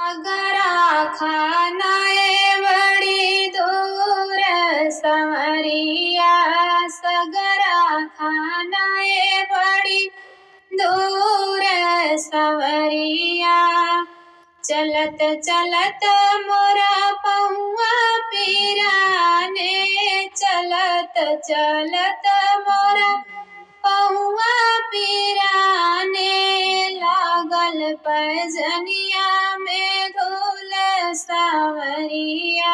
अगरा खानाए बड़ी दूर संवरिया, सगरा खानाए बड़ी दूर संवरिया। चलत चलत मोरा पहुआ पीराने, चलत चलत मोरा पहुआ पीराने। लागल पैजनिया में धूल सांवरिया,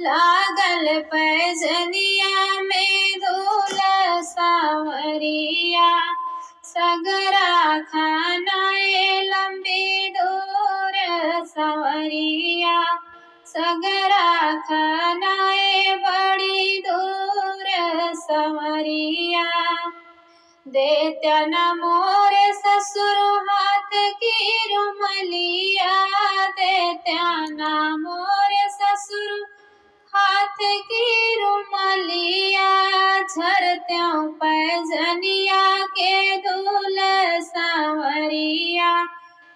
लागल पैजनिया में धूल सांवरिया। सगरा खानाए लंबी दूर संवरिया, सगरा खानाए बड़ी दूर संवरिया। देत्या न मोरे ससुर हाथ की रुमलिया, देत्या न मोरे ससुर हाथ की रुमलिया। झरत्यों पैजनिया के धूल सांवरिया,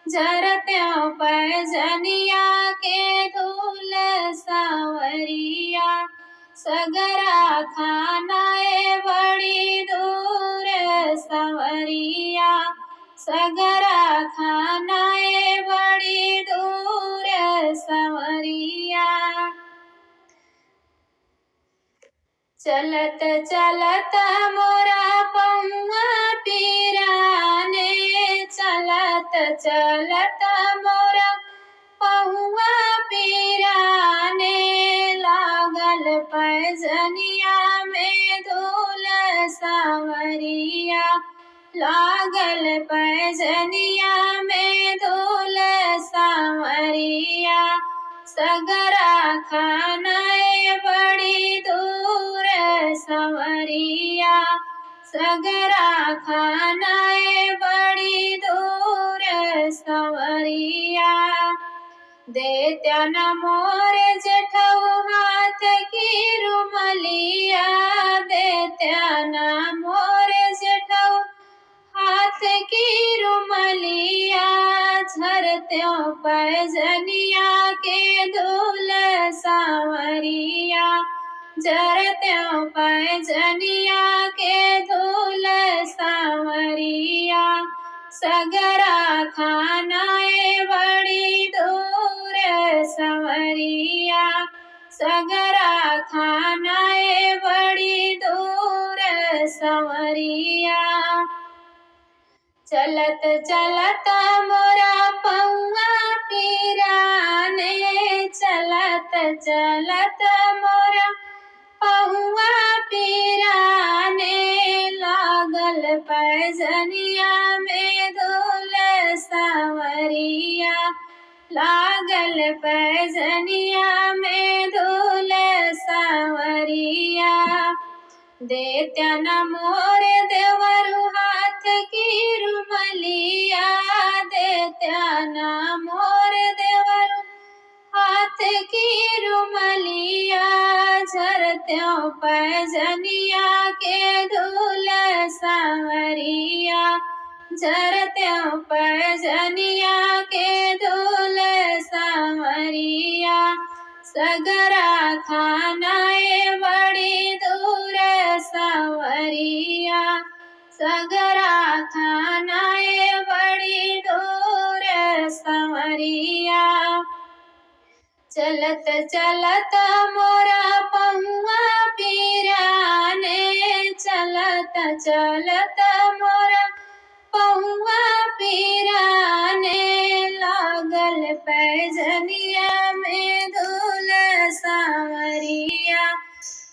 झरत्यों पैजनिया के धूल सांवरिया। सगरा खानाए बड़ी दूर संवरिया, सगरा खानाए बड़ी दूर संवरिया। चलत चलत मोरा पहुआ पीराने, चलत चलत मोरा पहुआ पीराने। लागल पैजनिया में धूल सांवरिया, लागल पैजनिया में धूल सांवरिया। सगरा खानाए बड़ी दूर संवरिया, सगरा खानाए बड़ी दूर संवरिया। देत्या न मोरे जेठऊ हाथ की रुमलिया, देत्या न मोरे जेठऊ हाथ की रुमलिया। झरत्यों पैजनिया के धूल सांवरिया, झरत्यों पैजनिया के धूल सांवरिया। सगरा खानाए बड़ी दूर संवरिया, सगरा खानाए बड़ी दूर संवरिया। चलत चलत मोरा पहुआ पीराने, चलत चलत मोरा पहुआ पीराने। लागल पैजनिया में धूल सांवरिया, लागल पैजनिया में धूल सांवरिया। देत्या न मोरे देवरु हाथ की रुमलिया, देत्या न मोरे देवरु हाथ की रुमलिया। झरत्यों पैजनिया के धूल सांवरिया, झरत्यों पैजनिया के धूल सांवरिया। सगरा खानाए बड़ी दूर संवरिया, सगरा खानाए बड़ी दूर संवरिया। चलत चलत मोरा पहुआ पीराने, चलत चलत मोरा पहुआ पीराने। लागल पैजनिया में धूल सांवरिया,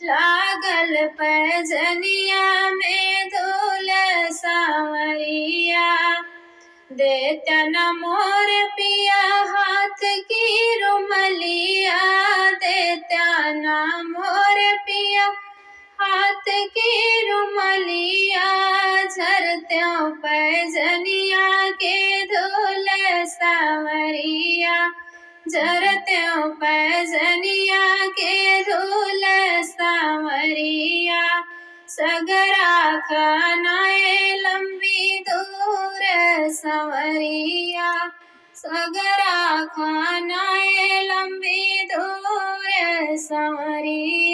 लागल पैजनिया में धूल सांवरिया। देत्या न मोर पिया हाथ की रुमलिया, देत्या न मोर पिया हाथ की रुमलिया। झरत्यों पैजनिया के धूल सांवरिया, झरत्यों पैजनिया के धूल सांवरिया। सगरा खानाए लंबी दूर संवरिया, सगरा खाना सांवरी